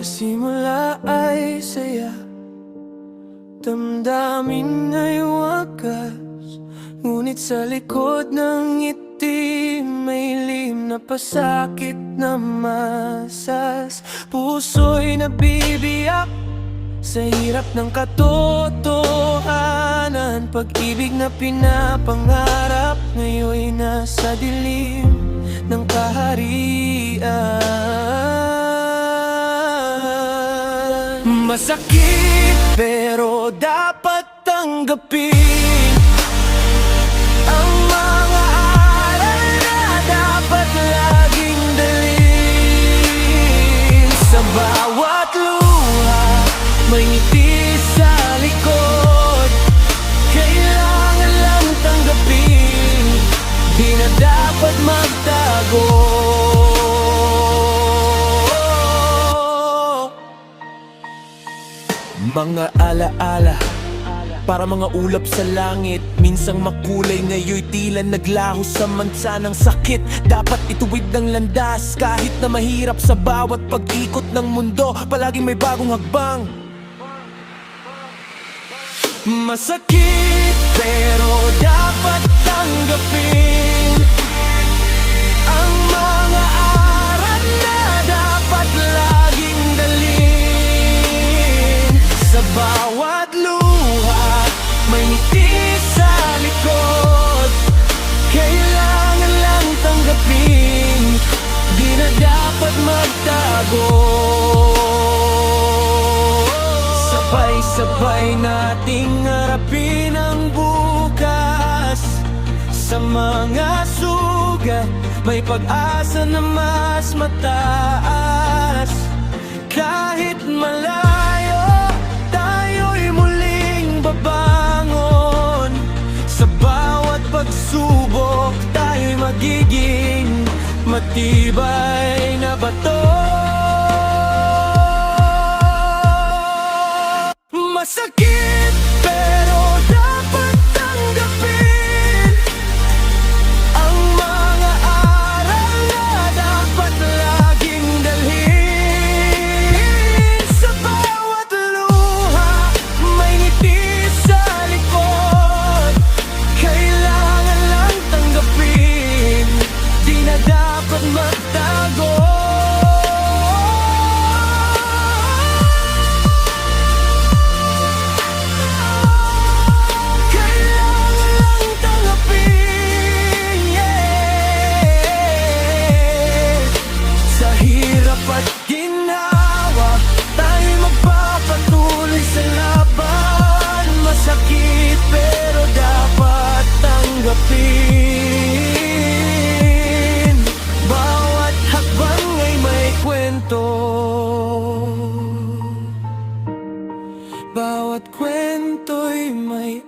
simula ay saya, damdamin ay wagas. Ngunit sa likod ng ngiti may lim na pasakit na masas. Puso'y nabibiyak sa hirap ng katotohanan. Pag-ibig na pinapangarap ngayon'y nasa dilim ng kaharian. Masakit pero dapat tanggapin ang mga aral na dapat laging dalhin. Sa bawat luha may ngiti sa likod, kailangan lang tanggapin, di na dapat magtago. Mga alaala, para mga ulap sa langit, minsang makulay, ngayon'y tila naglaho sa mansa ng sakit. Dapat ituwid ng landas, kahit na mahirap sa bawat pag-ikot ng mundo, palaging may bagong hakbang. Masakit pero dapat tanggapin ang mga aral na dapat laging dalhin. Sa bawat luha may ngiti sa likod, kailangan lang tanggapin, di na dapat magtago. Sabay-sabay nating harapin ang bukas. Sa mga sugat may pag-asa na mas mataas. Kahit malayo, tayo'y muling babangon. Sa bawat pagsubok, tayo'y magiging matibay na bato. Masakit pero dapat tanggapin ang mga aral na dapat laging dalhin. Sa bawat luha may ngiti sa likod, kailangan lang tanggapin, di na dapat magtago. Masakit pero dapat tanggapin, bawat hakbang ay may kwento, bawat kwento'y may